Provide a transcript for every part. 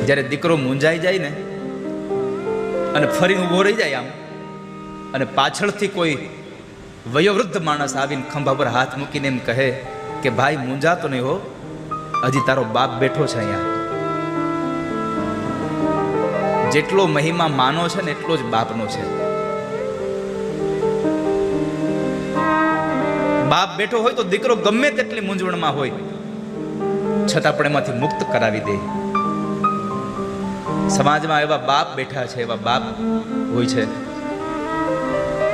જ્યારે દીકરો મૂંઝાઈ જાય ને અને ફરી ઊભો રહી જાય આમ, અને પાછળથી કોઈ વયોવૃદ્ધ માણસ આવીને ખંભા પર હાથ મૂકીને એમ કહે કે ભાઈ મૂંઝાતો નહીં હો, હજી તારો બાપ બેઠો છે અહીંયા. જેટલો મહિમા માનો છે ને એટલો જ બાપનો છે. બાપ બેઠો હોય તો દીકરો ગમે તેટલી મૂંઝવણમાં હોય છતાં પણ એમાંથી મુક્ત કરાવી દે. સમાજમાં એવા બાપ બેઠા છે, એવા બાપ હોય છે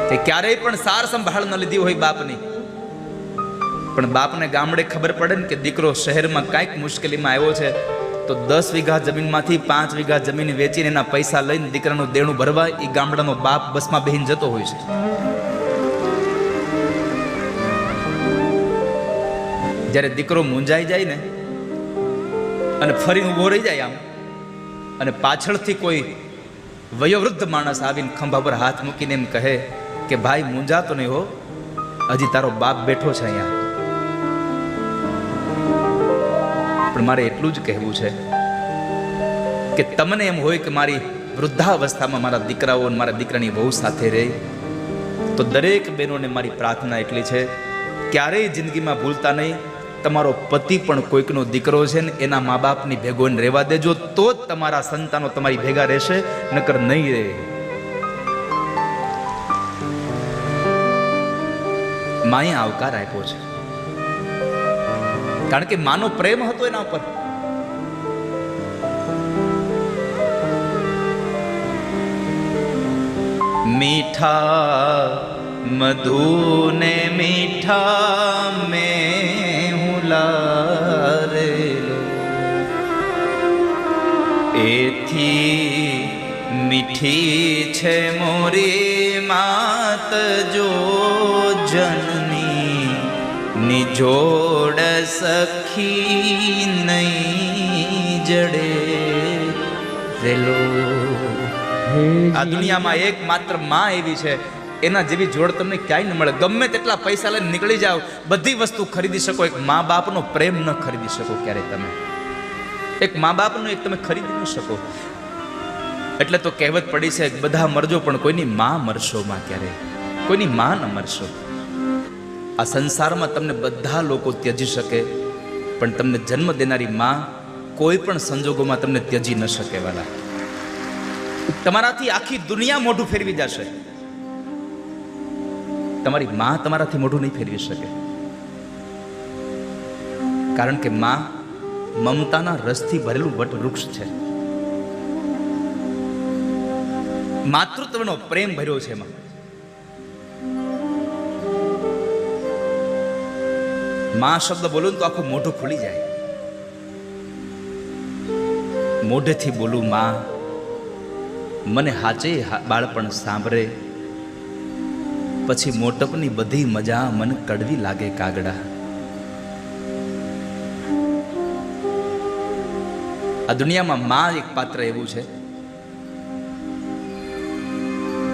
તે ક્યારેય પણ સાર સંભાળ ન લીધી હોય બાપની, પણ બાપને ગામડે ખબર પડે ને કે દીકરો શહેરમાં કાંઈક મુશ્કેલીમાં આવ્યો છે તો 10 વીઘા જમીનમાંથી 5 વીઘા જમીન વેચીને એના પૈસા લઈને દીકરાનું દેણું ભરવા એ ગામડાનો બાપ બસમાં બેહીને જતો હોય છે. જ્યારે દીકરો મૂંઝાઈ જાય ને અને ફરી ઊભો રહી જાય આમ, અને પાછળથી કોઈ વયોવૃદ્ધ માણસ આવીને ખંભા પર હાથ મૂકીને એમ કહે કે ભાઈ મૂંઝાતો નહીં હો, હજી તારો બાપ બેઠો છે અહીંયા. પણ મારે એટલું જ કહેવું છે કે તમને એમ હોય કે મારી વૃદ્ધાવસ્થામાં મારા દીકરાઓ અને મારા દીકરાની વહુ સાથે રહે, તો દરેક બહેનોને મારી પ્રાર્થના એટલી છે, ક્યારેય જિંદગીમાં ભૂલતા નહીં તમારો પતિ પણ કોઈકનો દીકરો છે ને એના મા બાપની ભેગો રહેવા દેજો, તો જ તમારા સંતાનો તમારી ભેગા રહેશે, નકર નહીં રહે. માએ આવકાર આપ્યો છે કારણ કે માનો પ્રેમ હતો એના ઉપર. મીઠા મધુને મીઠા મેં હુલારેલો, એથી મીઠી છે મોરી માત જો જનની, નિજોડ સખી નહીં જડે રેલો. આ દુનિયામાં એકમાત્ર માં એવી છે, એના જેવી જોડ તમને ક્યાંય ન મળે. ગમે તેટલા પૈસા લઈને નીકળી જાઓ, બધી વસ્તુ ખરીદી શકો, એક મા બાપનો પ્રેમ ન ખરીદી શકો ક્યારેય તમે. એક મા બાપનો એક તમે ખરીદી ન શકો. એટલે તો કહેવત પડી છે, બધા મરજો પણ કોઈની માં મરશો માં, ક્યારે કોઈની માં ન મરશો. આ સંસારમાં તમને બધા લોકો ત્યજી શકે, પણ તમને જન્મ દેનારી માં કોઈ પણ સંજોગોમાં તમને ત્યજી ન શકે. વાલા, તમારાથી આખી દુનિયા મોઢું ફેરવી જશે, તમારી માં તમારાથી મોઢું નહીં ફેરવી શકે. કારણ કે માં મમતાના રસથી ભરેલું વટવૃક્ષ છે. માતૃત્વનો પ્રેમ ભર્યો છે એમાં. માં શબ્દ બોલું તો આખું મોઢું ખુલી જાય. મોઢેથી બોલું માં, મને હાચે બાળપણ સાંભળે, પછી મોટપની બધી મજા મને કડવી લાગે કાગડા. આ દુનિયામાં માં એક પાત્ર એવું છે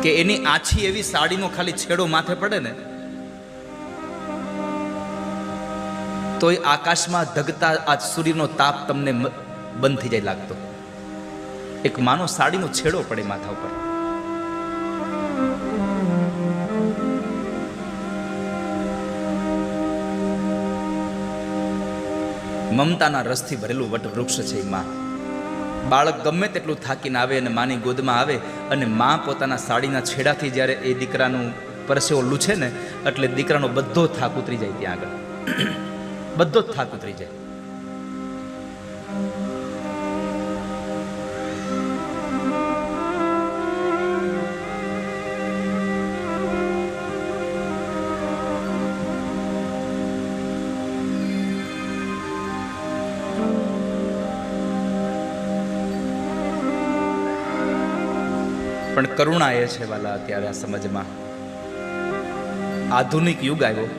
કે એની આછી એવી સાડીનો ખાલી છેડો માથે પડે ને તો એ આકાશમાં ધગતા આ સૂર્યનો તાપ તમને બંધ થઈ જાય લાગતો. એક માનો સાડીનો છેડો પડે માથા ઉપર. મમતાના રસથી ભરેલું વટવૃક્ષ છે એ માં. બાળક ગમે તેટલું થાકીને આવે અને માની ગોદમાં આવે અને માં પોતાના સાડીના છેડાથી જ્યારે એ દીકરાનું પરસેવો લૂછે ને એટલે દીકરાનો બધો થાક ઉતરી જાય. ત્યાં આગળ બધો જ થાક ઉતરી જાય. પણ કરુણા એ છે વાલા, અત્યારે આ સમજમાં આધુનિક યુગ આવ્યો,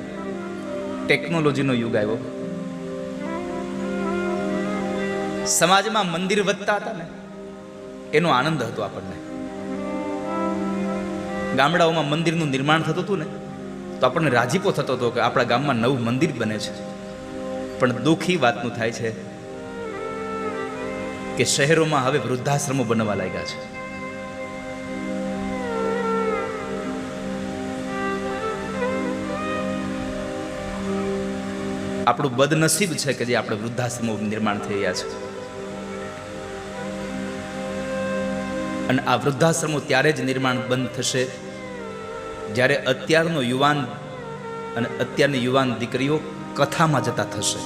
ટેકનોલોજીનો યુગ આવ્યો. સમાજમાં મંદિર વધતા હતા ને એનો આનંદ હતો આપણને. ગામડાઓમાં મંદિરનું નિર્માણ થતું હતું ને તો આપણને રાજીપો થતો હતો કે આપણા ગામમાં નવું મંદિર બને છે. પણ દુઃખ એ વાતનું થાય છે કે શહેરોમાં હવે વૃદ્ધાશ્રમો બનવા લાગ્યા છે. આપણું બદનસીબ છે કે જે આપણે વૃદ્ધાશ્રમો નિર્માણ થઈ રહ્યા છે. અને આ વૃદ્ધાશ્રમો ત્યારે જ નિર્માણ બંધ થશે જ્યારે અત્યારનો યુવાન અને અત્યારની યુવાન દીકરીઓ કથામાં જતા થશે,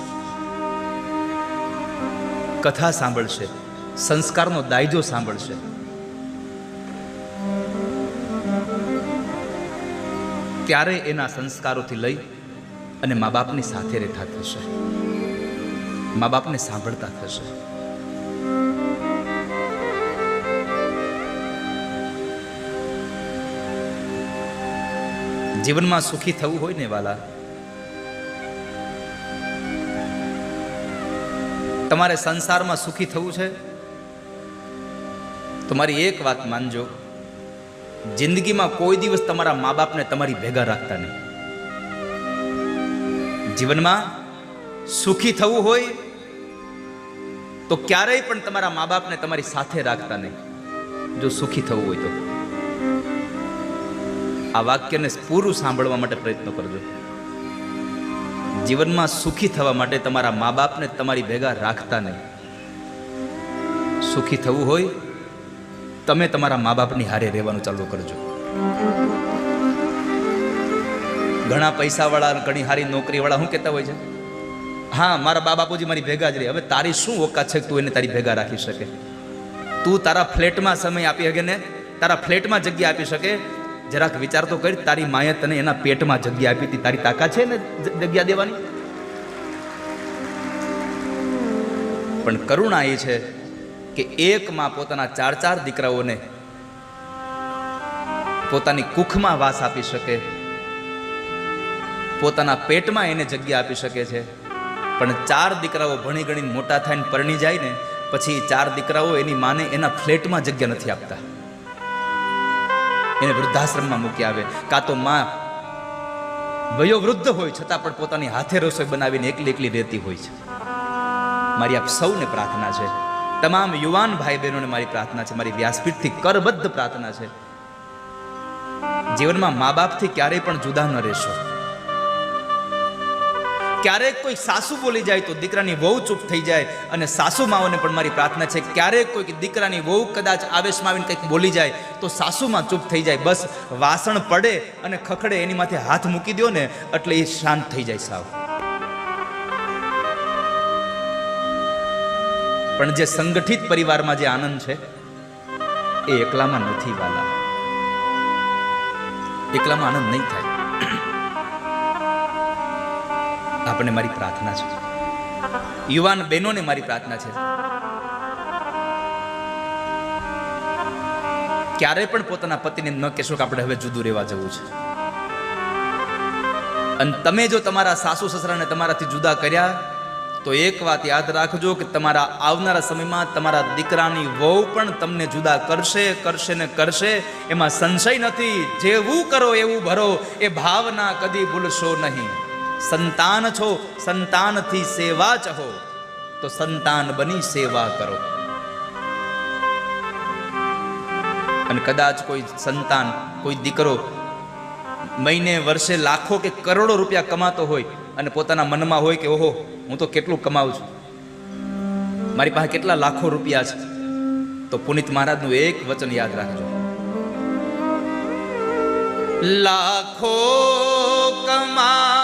કથા સાંભળશે, સંસ્કારનો દાયજો સાંભળશે. ત્યારે એના સંસ્કારોથી લઈ અને મા બાપની સાથે રહેતા થશે, મા બાપને સાંભળતા થશે. જીવનમાં સુખી થવું હોય ને વાલા, તમારે સંસારમાં સુખી થવું છે તો મારી એક વાત માનજો, જિંદગીમાં કોઈ દિવસ તમારા મા બાપને તમારી ભેગા રાખતા નહીં. જીવનમાં સુખી થવું હોય તો ક્યારેય પણ તમારા મા બાપને તમારી સાથે રાખતા નહીં, જો સુખી થવું હોય તો. આ વાક્યને પૂરું સાંભળવા માટે પ્રયત્ન કરજો. જીવનમાં સુખી થવા માટે તમારા મા બાપને તમારી ભેગા રાખતા નહીં. સુખી થવું હોય તમે તમારા મા બાપની હારે રહેવાનું ચાલુ કરજો. ઘણા પૈસાવાળા, ઘણી હારી નોકરીવાળા શું કહેતા હોય છે, હા મારા બા બાપુજી મારી ભેગા જ રહે. હવે તારી શું ઓકાત છે કે તું એને તારી ભેગા રાખી શકે? તું તારા ફ્લેટમાં સમય આપી શકે ને, તારા ફ્લેટમાં જગ્યા આપી શકે? જરાક વિચાર તો કરી, તારી માએ તને એના પેટમાં જગ્યા આપી હતી, તારી તાકાત છે ને જગ્યા દેવાની? પણ કરુણા એ છે કે એક માં પોતાના 4 દીકરાઓને પોતાની કુખમાં વાસ આપી શકે, પોતાના પેટમાં એને જગ્યા આપી શકે છે. પણ 4 દીકરાઓ ભણી ગણીને મોટા થઈને પરણી જાય ને પછી 4 દીકરાઓ એની માને એના ફ્લેટમાં જગ્યા નથી આપતા, એને વૃદ્ધાશ્રમમાં મૂકી આવે. કાં તો માં વયો વૃદ્ધ હોય છતાં પણ પોતાની હાથે રસોઈ બનાવીને એકલી એકલી રહેતી હોય છે. મારી આપ સૌને પ્રાર્થના છે, તમામ યુવાન ભાઈ બહેનોને મારી પ્રાર્થના છે, મારી વ્યાસપીઠથી કરબદ્ધ પ્રાર્થના છે, જીવનમાં મા બાપથી ક્યારેય પણ જુદા ન રહેશો. ક્યારેક કોઈ સાસુ બોલી જાય તો દીકરાની વહુ ચૂપ થઈ જાય, અને સાસુ માઓને પણ મારી પ્રાર્થના છે, ક્યારેક કોઈ દીકરાની વહુ કદાચ આવેશમાં આવીને કંઈક બોલી જાય તો સાસુમાં ચૂપ થઈ જાય. બસ વાસણ પડે અને ખખડે એની માથે હાથ મૂકી દો ને એટલે એ શાંત થઈ જાય સાવ. પણ જે સંગઠિત પરિવારમાં જે આનંદ છે એ એકલામાં નથી વાલા, એકલામાં આનંદ નહીં થાય. આપણને મારી પ્રાર્થના છે, યુવાન બહેનોને મારી પ્રાર્થના છે, ક્યારેય પણ પોતાના પતિને ન કહેશો કે આપણે હવે જુદું રહેવા જવું છે. અને તમે જો તમારા સાસુ સસરાને તમારાથી જુદા કર્યા તો એક વાત યાદ રાખજો કે તમારા આવનારા સમયમાં તમારા દીકરાની વહુ પણ તમને જુદા કરશે, કરશે ને કરશે, એમાં સંશય નથી. જેવું કરો એવું ભરો, એ ભાવના કદી ભૂલશો નહીં. સંતાન છો, સંતાનથી સેવા ચાહો તો સંતાન બની સેવા કરો. અને કદાચ કોઈ સંતાન, કોઈ દીકરો મહિને વર્ષે લાખો કે કરોડો રૂપિયા કમાતો હોય અને પોતાના મનમાં હોય કે ઓહો હું તો કેટલું કમાઉં છું, મારી પાસે કેટલા લાખો રૂપિયા છે, તો પુનિત મહારાજનું એક વચન યાદ રાખજો, લાખો કમાતા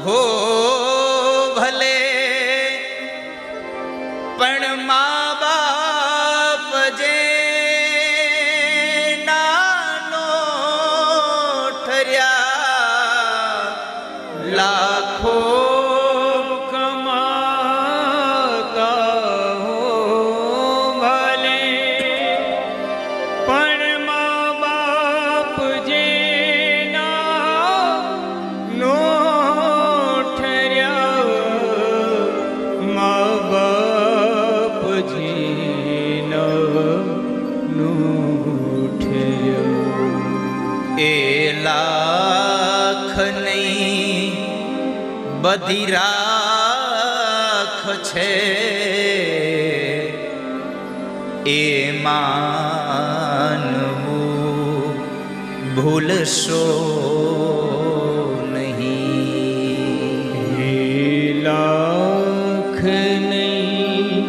હો ભલે પણ મા બાપ જે નાનો ઠર્યા, લાખો બધી રાખ છે એ માનવું ભૂલશો નહીં. લાખ નહીં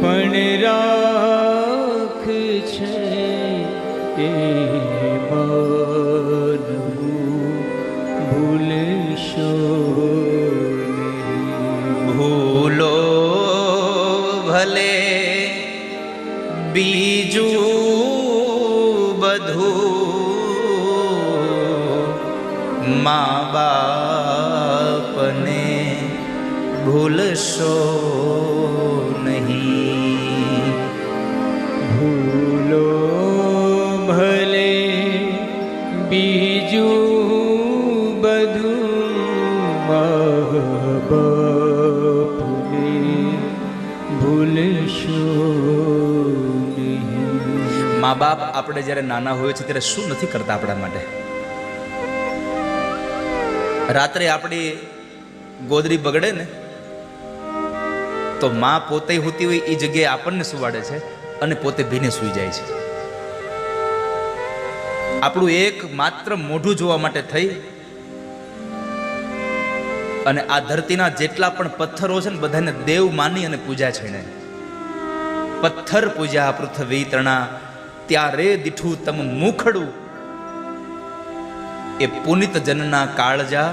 પણ રાખ છે એ માનવું ભૂલશો નહીં. ભૂલો ભલે બીજું બધું મા બાપને ભૂલશો નહીં. ભૂલો ભલે બીજું બધું મા બાપને ભૂલશો નહીં. મા બાપ આપણે જ્યારે નાના હોય છે ત્યારે શું નથી કરતા આપણા માટે? રાત્રે આપણી ગોદરી બગડે ને તો માં પોતે હોતી હોય એ જગ્યાએ આપણને સુવાડે છે અને પોતે ભીને સૂઈ જાય છે. આપણું એક માત્ર મોઢું જોવા માટે થઈ અને આ ધરતીના જેટલા પણ પથ્થરો છે ને બધાને દેવ માની અને પૂજા છે ને. પથ્થર પૂજા પૃથ્વી તણા ત્યારે દીઠું તમ મુખડું એ પુનિત જનના કાળજા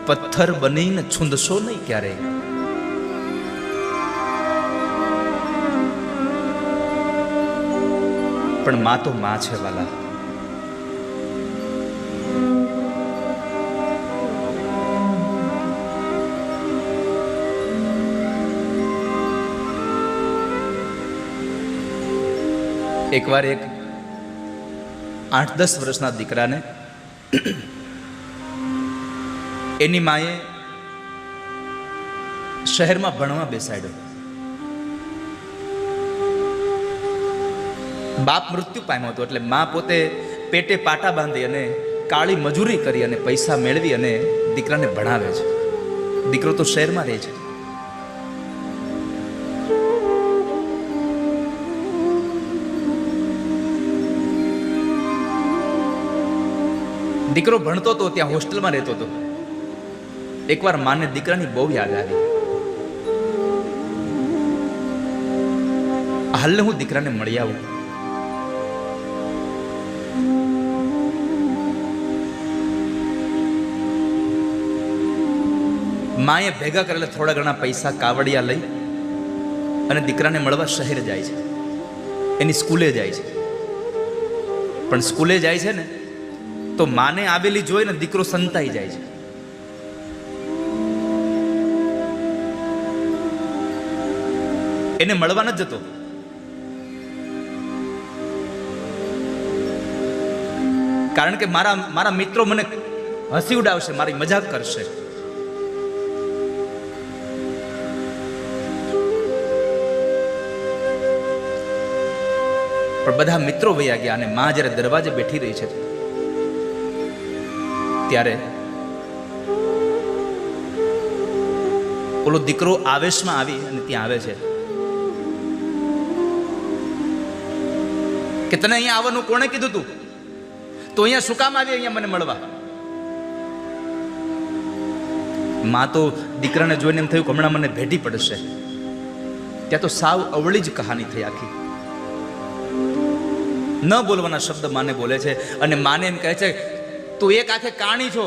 પથ્થર બનીને છૂંદશો નહીં ક્યારેય. પણ માં તો માં છે વાલા. એકવાર એક 8-10 વર્ષના દીકરાને એની માએ શહેરમાં ભણવા બેસાડ્યો. બાપ મૃત્યુ પામ્યો હતો એટલે માં પોતે પેટે પાટા બાંધી અને કાળી મજૂરી કરી અને પૈસા મેળવી અને દીકરાને ભણાવે છે. દીકરો તો શહેરમાં રહે છે. દીકરો ભણતો હતો ત્યાં હોસ્ટેલમાં રહેતો હતો. એકવાર માને દીકરાની બહુ યાદ આવી. હાલને હું દીકરાને મળી આવું. માએ ભેગા કરેલા થોડા ઘણા પૈસા કાવડિયા લઈ અને દીકરાને મળવા શહેર જાય છે. એની સ્કૂલે જાય છે. પણ સ્કૂલે જાય છે ને તો માને આવેલી જોઈને દીકરો સંતાઈ જાય છે. એને મળવા ન જતો. કારણ કે મારા મિત્રો મને હસી ઉડાવશે, મારી મજાક કરશે. પણ બધા મિત્રો વયા ગયા અને માં જ્યારે દરવાજે બેઠી રહી છે ત્યારે ઓલો દીકરો આવેશમાં આવી અને ત્યાં આવે છે કે તને અહીંયા આવવાનું કોણે કીધું તું? તો અહીંયા શું કામ આવી અહીંયા મને મળવા? માં તો દીકરાને જોઈને એમ થયું કે હમણાં મને ભેટી પડશે. ત્યાં તો સાવ અવળી જ કહાની થઈ આખી. ન બોલવાના શબ્દ માને બોલે છે અને માને એમ કહે છે તું એક આખે કાણી છો,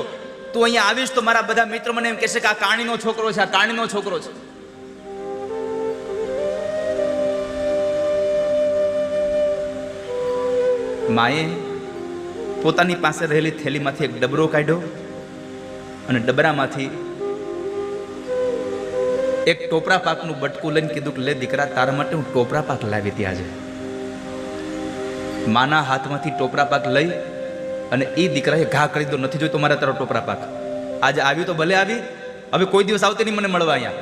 તું અહીંયા આવીશ તો મારા બધા મિત્રો મને એમ કહેશે કે આ કાણીનો છોકરો છે, આ કાણીનો છોકરો છે. માએ પોતાની પાસે રહેલી થેલીમાંથી એક ડબરો કાઢ્યો અને ડબરામાંથી એક ટોપરા પાકનું બટકું લઈને કીધું કે લે દીકરા, તારા માટે હું ટોપરા પાક લાવી હતી આજે. માના હાથમાંથી ટોપરા પાક લઈ અને એ દીકરાએ ઘા કરી દો, નથી જોઈતો મારા તારો ટોપરા પાક. આજે આવી તો ભલે આવી, હવે કોઈ દિવસ આવતી નહીં મને મળવા અહીંયા.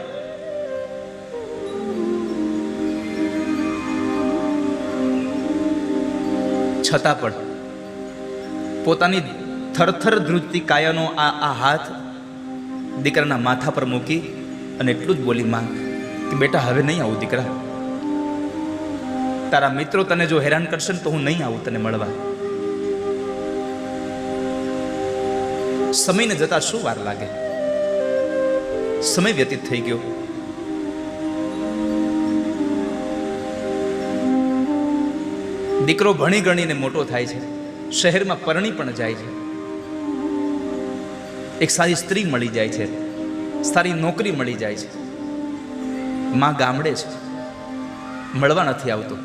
છતાં પણ પોતાની થરથર ધ્રુજતી કાયાનો આ હાથ દીકરાના માથા પર મૂકી અને એટલું જ બોલી, માં કે બેટા હવે નહીં આવું દીકરા, તારા મિત્રો તને જો હેરાન કરશે ને તો હું નહીં આવું તને મળવા. સમયને જતા શું વાર લાગે, સમય વ્યતીત થઈ ગયો. દીકરો ભણી ગણીને મોટો થાય છે, શહેરમાં પરણી પણ જાય છે, એક સારી સ્ત્રી મળી જાય છે, સારી નોકરી મળી જાય છે. માં ગામડે છે, મળવા નથી આવતો.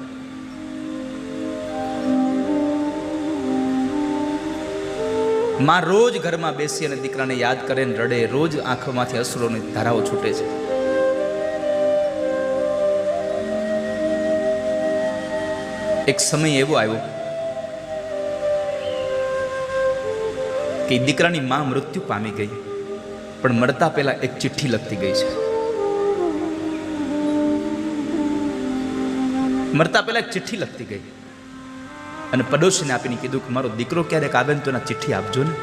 માં રોજ ઘરમાં બેસી અને દીકરાને યાદ કરે ને રડે, રોજ આંખોમાંથી અશ્રુની ધારાઓ છૂટે છે. એક સમય એવો આવ્યો કે દીકરાની માં મૃત્યુ પામી ગઈ, પણ મરતા પહેલા એક ચિઠ્ઠી લખતી ગઈ છે. મરતા પહેલા એક ચિઠ્ઠી લખતી ગઈ અને પડોશીને આપીને કીધું કે મારો દીકરો ક્યારેક આવે ને તો એના ચિઠ્ઠી આપજો ને.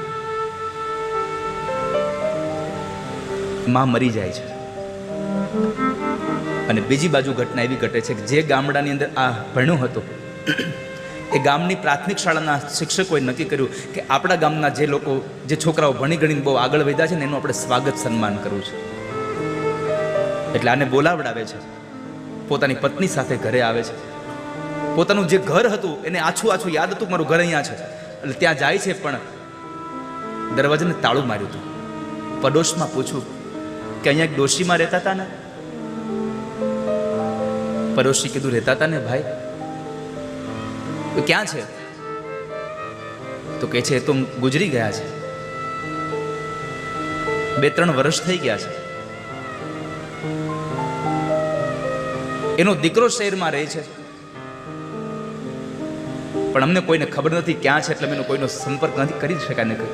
માં મરી જાય છે અને બીજી બાજુ ઘટના એવી ઘટે છે કે જે ગામડાની અંદર આ ભણ્યો હતો એ ગામની પ્રાથમિક શાળાના શિક્ષકોએ નક્કી કર્યું કે આપણા ગામના જે લોકો, જે છોકરાઓ ભણી ગણીને બહુ આગળ વધ્યા છે ને એનું આપણે સ્વાગત સન્માન કરવું છે. એટલે આને બોલાવડાવે છે, પોતાની પત્ની સાથે ઘરે આવે છે. પોતાનું જે ઘર હતું એને આછું આછું યાદ હતું, મારું ઘર અહીંયા છે, એટલે ત્યાં જાય છે, પણ દરવાજાને તાળું માર્યું હતું. પડોશમાં પૂછ્યું કે અહીંયા એક ડોશીમાં રહેતા હતા ને? પડોશી કીધું રહેતા હતા ને ભાઈ. તો ક્યાં છે? તો કહે છે એ તો ગુજરી ગયા છે, 2-3 વર્ષ થઈ ગયા છે. એનો દીકરો શહેરમાં રહે છે, પણ અમને કોઈને ખબર નથી ક્યાં છે, એટલે મેં કોઈનો સંપર્ક નથી કરી શકાય નથી.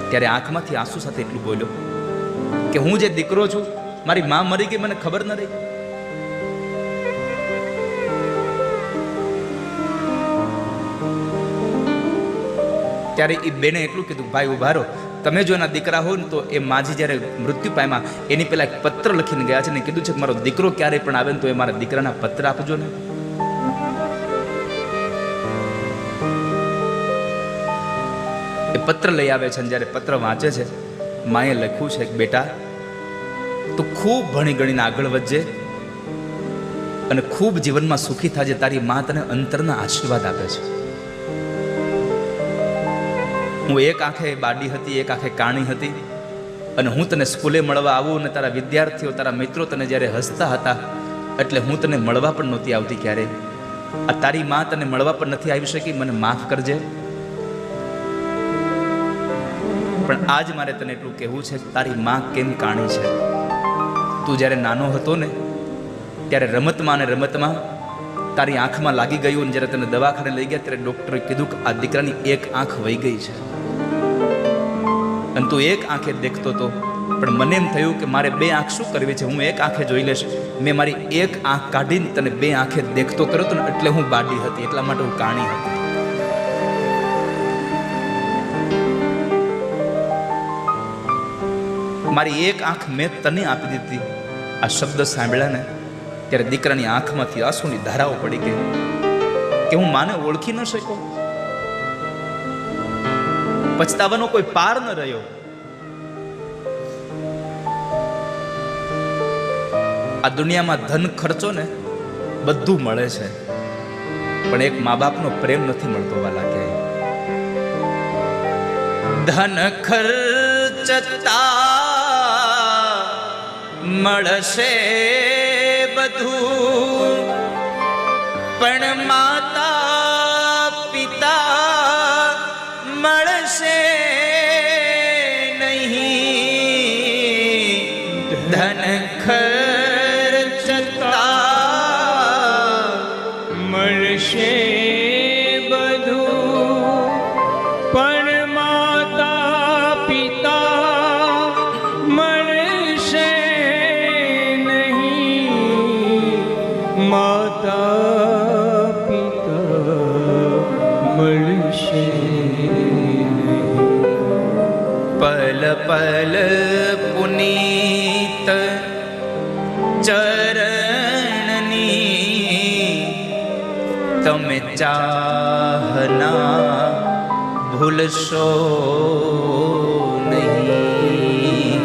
ત્યારે આંખમાંથી આંસુ સાથે એટલું બોલ્યો કે હું જે દીકરો છું, મારી માં મરી ગઈ, મને ખબર ન રહી. ત્યારે એ બેને એટલું કીધું, ભાઈ ઉભા રહો, તમે જો એના દીકરા હો ને તો એ માજી જ્યારે મૃત્યુ પામ્યા એની પહેલા એક પત્ર લખીને ગયા છે ને કીધું છે કે મારો દીકરો ક્યારે પણ આવે ને તો એ મારા દીકરાના પત્ર આપજો ને. એ પત્ર લઈ આવે છે અને જ્યારે પત્ર વાંચે છે, માએ લખ્યું છે કે બેટા તું ખૂબ ભણી ગણીને આગળ વધજે અને ખૂબ જીવનમાં સુખી થાજે. તારી માં તને અંતરના આશીર્વાદ આપે છે. હું એક આંખે બાડી હતી, એક આંખે કાણી હતી, અને હું તને સ્કૂલે મળવા આવું અને તારા વિદ્યાર્થીઓ, તારા મિત્રો તને જ્યારે હસતા હતા એટલે હું તને મળવા પણ નહોતી આવતી ક્યારે. આ તારી માં તને મળવા પણ નથી આવી શકી, મને માફ કરજે. પણ આજ મારે તને એટલું કહેવું છે કે તારી માં કેમ કાણી છે. તું જ્યારે નાનો હતો ને ત્યારે રમતમાં અને રમતમાં તારી આંખમાં લાગી ગયું, અને જ્યારે તને દવાખાને લઈ ગયા ત્યારે ડૉક્ટરે કીધું કે આ દીકરાની એક આંખ વહી ગઈ છે અને તું એક આંખે દેખતો હતો. પણ મને એમ થયું કે મારે 2 આંખ શું કરવી છે, હું એક આંખે જોઈ લઈશ. મેં મારી એક આંખ કાઢીને તને 2 આંખે દેખતો કર્યો હતો ને, એટલે હું બાડી હતી, એટલા માટે હું કાણી હતી. મારી એક આંખ મેં તને આપી દીધી. આ શબ્દ સાંભળ્યા ને ત્યારે દીકરાની આંખમાંથી આંસુની ધારાઓ પડી ગઈ કે હું માને ઓળખી ન શક્યો. પછતાવાનો કોઈ પાર ન રહ્યો. આ દુનિયામાં ધન ખર્ચો ને બધું મળે છે, પણ એક મા બાપનો પ્રેમ નથી મળતો વાલા કે. ધન ખર્ચતા મળશે બધું, પણ માતા પિતા મળશે નહીં. ધન ખર્ચતા મળશે બધું, પણ માતા પિતા મળશે નહીં. માતા પિતા મળશે નહીં. પલ પલ પુનીત ચર તમે ચાહના ભૂલશો નહીં,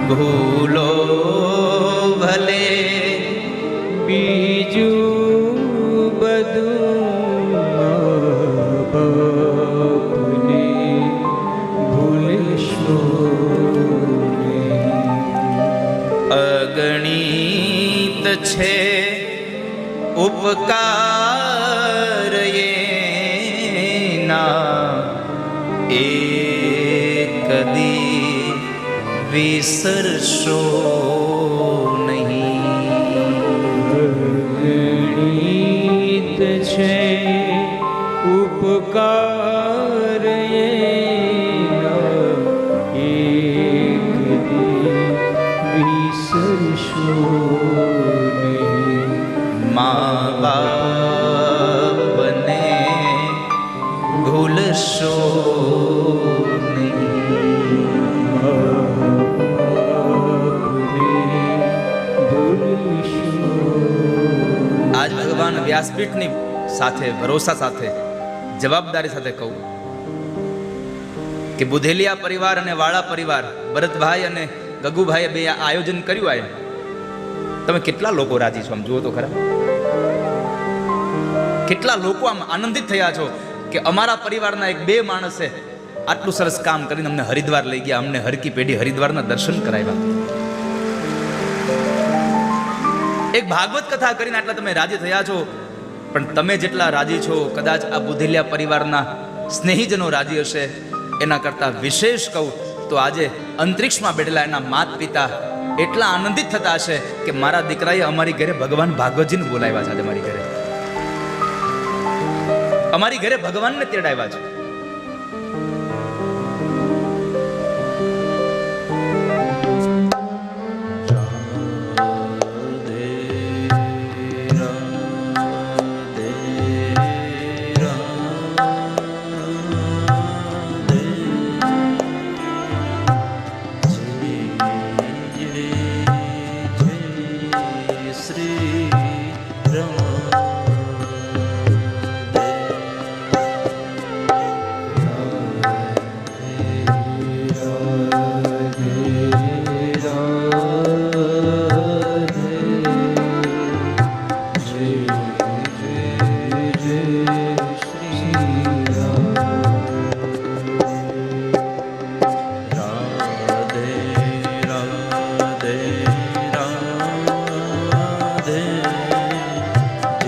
ભૂલો ભલે બીજું બધું બાપને ભૂલશો નહીં. અગણિત છે ઉપકાર એના, એક દી વિસરશો ગણિત છે ઉપકાર એના, એક દી વિસરશો નહીં. મા બાપને ભૂલશો નહીં. આજ ભગવાન વ્યાસપીઠની સાથે ભરોસા સાથે જવાબદારી સાથે કહું કે બુધેલિયા પરિવાર અને વાળા પરિવાર, ભરતભાઈ અને ગગુભાઈએ બે આ આયોજન કર્યું. આ તમે કેટલા લોકો રાજી છો? આમ જુઓ તો ખરા, કેટલા લોકો આમ આનંદિત થયા છો કે અમારા પરિવારના એક બે માણસે આટલું સરસ કામ કરીને અમને હરિદ્વાર લઈ ગયા, અમને હરકી પેઢી હરિદ્વારના દર્શન કરાવ્યા. એક ભાગવત કથા કરીને આટલા તમે રાજી થયા છો, પણ તમે જેટલા રાજી છો કદાચ આ બુધેલિયા પરિવારના સ્નેહીજનો રાજી હશે. એના કરતાં વિશેષ કહું તો આજે અંતરિક્ષમાં બેઠેલા એના માત પિતા એટલા આનંદિત થતા હશે કે મારા દીકરાએ અમારી ઘરે ભગવાન ભાગવતજીને બોલાવ્યા છે. આજે મારી ઘરે અમારી ઘરે ભગવાનને તેડાવ્યા છે.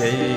જય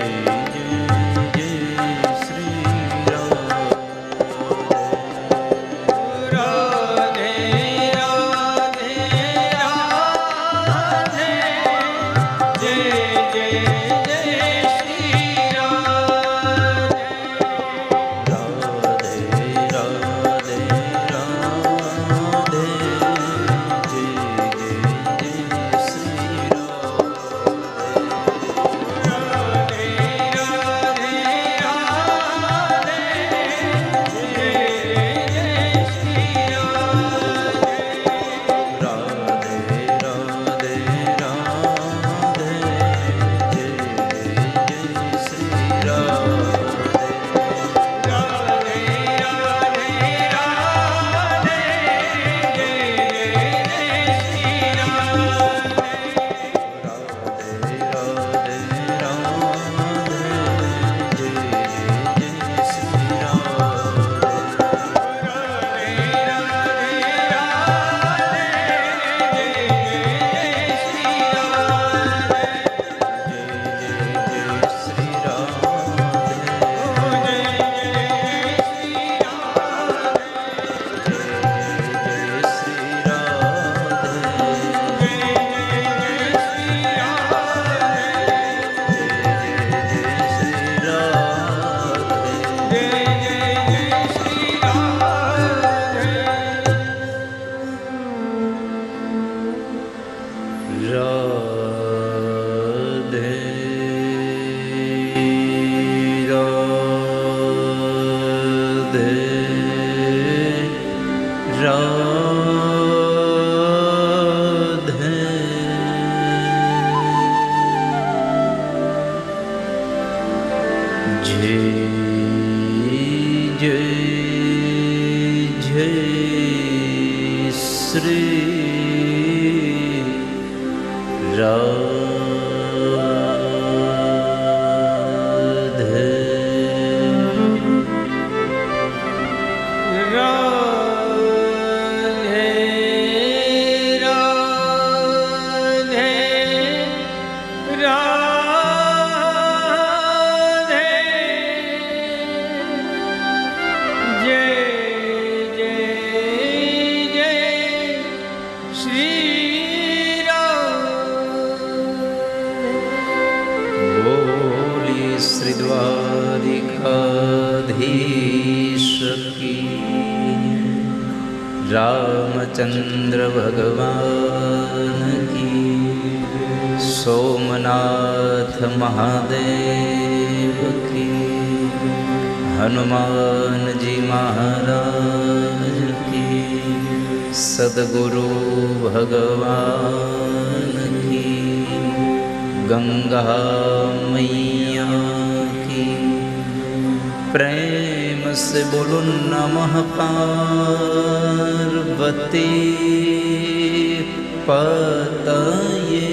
जय जय जय श्री राधे राधे राधे राधे जय जय जय श्री बोली श्री द्वारिकाधीश की रामचंद्र भगवान की सोमनाथ महादेव की हनुमान जी महाराज की सद्गुरु भगवान की गंगा मैया की प्रेम से बोलो नमः पार्वती पतये